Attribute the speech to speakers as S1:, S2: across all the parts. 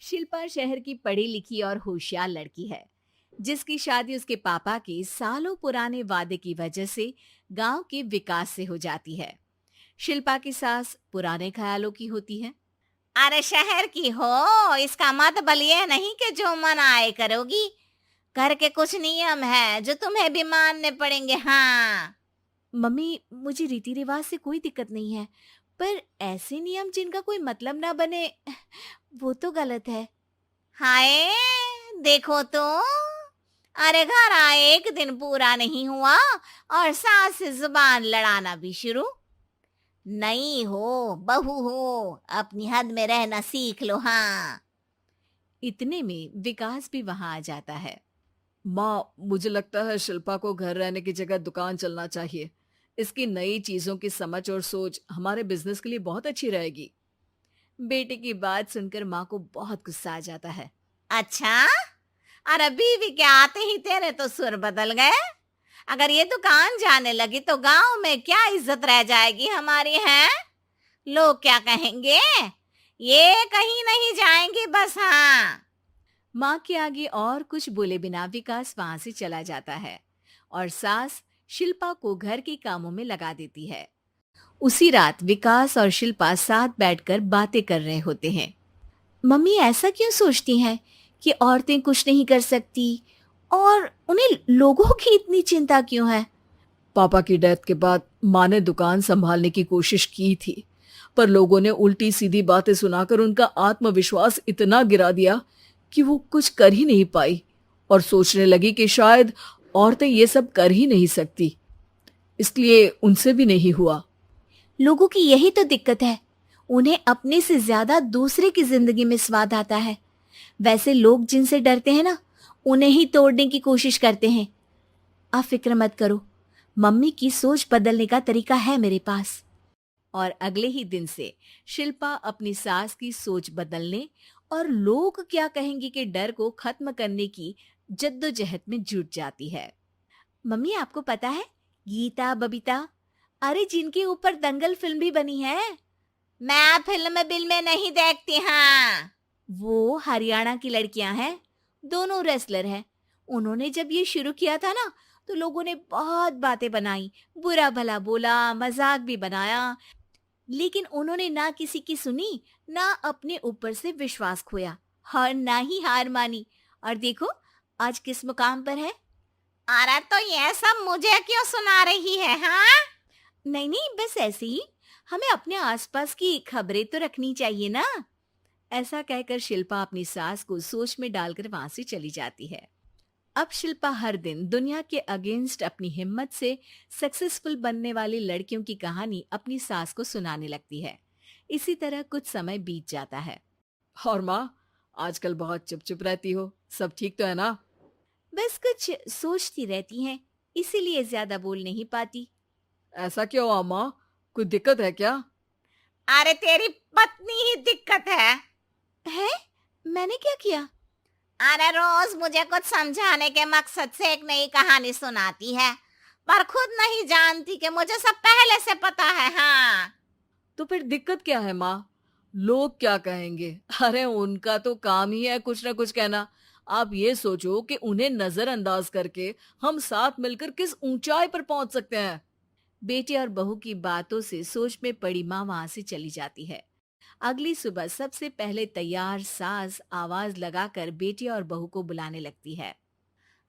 S1: शिल्पा शहर की पढ़ी लिखी और होशियार लड़की है, जिसकी शादी उसके पापा के सालों पुराने वादे की वजह से गांव के विकास से हो जाती है। शिल्पा की सास पुराने ख्यालों की होती है।
S2: अरे शहर की हो, इसका मतलब ये नहीं कि जो मन आए करोगी। घर के कुछ नियम है जो तुम्हें भी मानने पड़ेंगे। हाँ।
S1: मम्मी, मुझे रीति रिवाज से कोई दिक्कत नहीं है, पर ऐसे नियम जिनका कोई मतलब ना बने, वो तो गलत है।
S2: हाय, देखो तो। अरे घर आए एक दिन पूरा नहीं हुआ और सास से जुबान लड़ाना भी शुरू। नहीं हो, बहू हो, अपनी हद में रहना सीख लो। हाँ।
S1: इतने में विकास भी वहां आ जाता है।
S3: माँ, मुझे लगता है शिल्पा को घर रहने की जगह दुकान चलना चाहिए। इसकी नई चीजों की समझ और सोच हमारे बिजनेस के लिए बहुत अच्छी रहेगी।
S1: बेटे की बात सुनकर माँ को बहुत गुस्सा आ जाता है।
S2: अच्छा, अरे बीवी के आते ही तेरे तो सुर बदल गए। अगर ये दुकान जाने लगी तो गांव में क्या इज्जत रह जाएगी हमारी है। लोग क्या कहेंगे। ये कहीं नहीं जाएंगी बस। हाँ।
S1: माँ के आगे और कुछ बोले बिना विकास वहां से चला जाता है और सास शिल्पा को घर के कामों में लगा देती है। उसी रात विकास और शिल्पा साथ बैठकर बातें कर रहे होते हैं। मम्मी ऐसा क्यों सोचती हैं कि औरतें कुछ नहीं कर सकती, और उन्हें लोगों की इतनी चिंता क्यों है?
S3: पापा की डेथ के बाद माँ ने दुकान संभालने की कोशिश की थी, पर लोगों ने उल्टी सीधी बातें सुनाकर उनका आत्मविश्वास इतना गिरा दिया कि वो कुछ कर ही नहीं पाई और सोचने लगी कि शायद औरतें ये सब कर ही नहीं सकती। इसलिए उनसे भी नहीं हुआ।
S1: लोगों की यही तो दिक्कत है, उन्हें अपने से ज्यादा दूसरे की जिंदगी में स्वाद आता है। वैसे लोग जिनसे डरते हैं ना, उन्हें ही तोड़ने की कोशिश करते हैं। आप फिक्र मत करो, मम्मी की सोच बदलने का तरीका है मेरे पास। और अगले ही दिन से शिल्पा अपनी सास की सोच बदलने और लोग क्या कहेंगे के डर को खत्म करने की जद्दोजहद में जुट जाती है। मम्मी, आपको पता है, गीता बबीता, अरे जिनके ऊपर दंगल फिल्म भी बनी है,
S2: मैं फिल्म बिल में नहीं देखती। हाँ।
S1: वो हरियाणा की लड़कियां हैं। दोनों रेसलर हैं। उन्होंने जब ये शुरू किया था ना, तो लोगों ने बहुत बातें बनाई, बुरा भला बोला, मजाक भी बनाया, लेकिन उन्होंने ना किसी की सुनी, ना अपने ऊपर से विश्वास खोया और ना ही हार मानी। और देखो आज किस मुकाम पर है।
S2: अरे तो ये सब मुझे क्यों सुना रही है। हाँ।
S1: नहीं नहीं, बस ऐसे ही, हमें अपने आसपास की खबरें तो रखनी चाहिए ना। ऐसा कहकर शिल्पा अपनी सास को सोच में डालकर वहां से चली जाती है। अब शिल्पा हर दिन दुनिया के अगेंस्ट अपनी हिम्मत से सक्सेसफुल बनने वाली लड़कियों की कहानी अपनी सास को सुनाने लगती है। इसी तरह कुछ समय बीत जाता है।
S3: और माँ, आजकल बहुत चुप चुप रहती हो, सब ठीक तो है ना?
S1: बस कुछ सोचती रहती हैं, इसीलिए ज्यादा बोल नहीं पाती।
S3: ऐसा क्यों हुआ माँ? कोई दिक्कत है क्या?
S2: अरे तेरी पत्नी ही दिक्कत है।
S1: है? मैंने क्या किया?
S2: अरे रोज मुझे कुछ समझाने के मकसद से एक नई कहानी सुनाती है, पर खुद नहीं जानती कि मुझे सब पहले से पता है। हाँ।
S3: तो फिर दिक्कत क्या है माँ? लोग क्या कहेंगे? अरे उनका तो काम ही है कुछ ना कुछ कहना। आप ये सोचो कि उन्हें नजरअंदाज करके हम साथ मिलकर किस ऊंचाई पर पहुंच सकते हैं।
S1: बेटे और बहू की बातों से सोच में पड़ी माँ वहां से चली जाती है। अगली सुबह सबसे पहले तैयार सास आवाज लगाकर बेटे और बहू को बुलाने लगती है।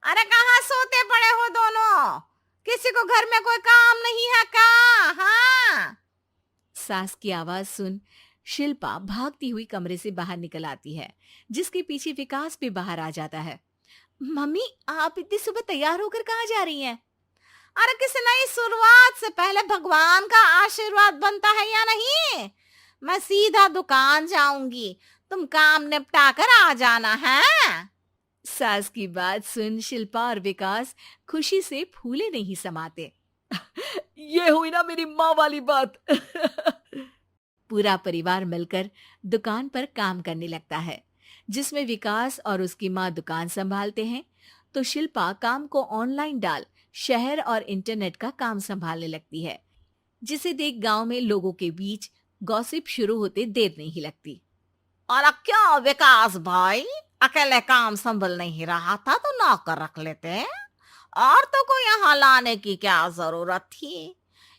S2: अरे कहाँ सोते पड़े हो दोनों? किसी को घर में कोई काम नहीं है का? हाँ।
S1: सास की आवाज सुन शिल्पा भागती हुई कमरे से बाहर निकल आती है, जिसके पीछे विकास भी बाहर आ जाता है। मम्मी, आप इतनी सुबह तैयार होकर कहाँ जा रही हैं?
S2: अरे किसी नई शुरुआत से पहले भगवान का आशीर्वाद बनता है या नहीं? मैं सीधा दुकान जाऊंगी, तुम काम निपटा कर आ जाना है।
S1: सास की बात सुन शिल्पा और विकास खुशी से फूले नहीं समाते।
S3: ये हुई ना मेरी माँ वाली बात।
S1: पूरा परिवार मिलकर दुकान पर काम करने लगता है, जिसमें विकास और उसकी माँ दुकान संभालते हैं, तो शिल्पा काम को ऑनलाइन डाल शहर और इंटरनेट का काम संभालने लगती है, जिसे देख गांव में लोगों के बीच गॉसिप शुरू होते देर नहीं लगती।
S2: और क्या विकास भाई, अकेले काम संभल नहीं रहा था तो नौकर रख लेते। औरतों को यहाँ लाने की क्या जरूरत थी?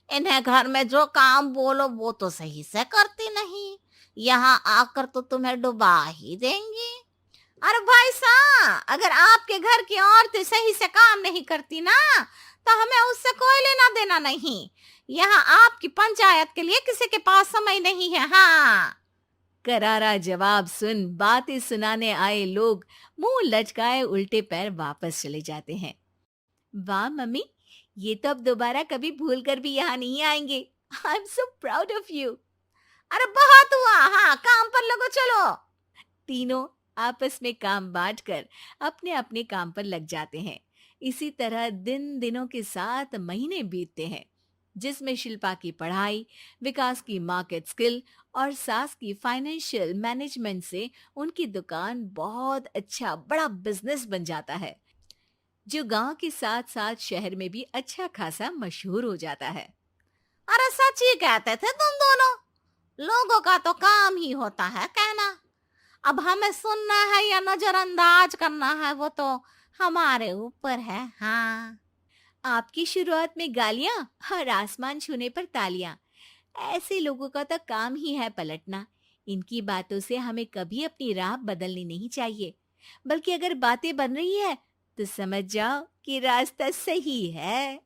S2: इन्हें घर में जो काम बोलो वो तो सही से करती नहीं, यहाँ आकर तो तुम्हें डुबा ही देंगी। अरे भाई साहब, अगर आपके घर की औरतें सही से काम नहीं करती ना, तो हमें उससे कोई लेना देना नहीं। यहाँ आपकी पंचायत के लिए किसी के पास समय नहीं है। हाँ,
S1: करारा जवाब सुन बातें सुनाने आए लोग मुंह लटकाए उल्टे पैर वापस चले जाते हैं। वाह मम्मी, ये तो अब दोबारा कभी भूल कर भी यहाँ नहीं आएंगे। I am so proud of you.
S2: अरे बहुत हुआ, हाँ काम पर लगो चलो।
S1: तीनों आपस में काम बांटकर अपने अपने काम पर लग जाते हैं। इसी तरह दिन दिनों के साथ महीने बीतते हैं, जिसमें शिल्पा की पढ़ाई, विकास की मार्केट स्किल और सास की फाइनेंशियल मैनेजमेंट से उनकी दुकान बहुत अच्छा बड़ा बिजनेस बन जाता है, जो गांव के साथ साथ शहर में भी अच्छा खासा मशहूर हो जाता है।
S2: अरे सच ही कहते थे तुम दोनों, लोगों का तो काम ही होता है कहना। अब हमें सुनना है या नजरअंदाज करना है वो तो हमारे ऊपर है। हाँ,
S1: आपकी शुरुआत में गालियां और आसमान छूने पर तालियां, ऐसे लोगों का तो काम ही है पलटना। इनकी बातों से हमें कभी अपनी राह बदलनी नहीं चाहिए, बल्कि अगर बातें बन रही है तो समझ जाओ कि रास्ता सही है।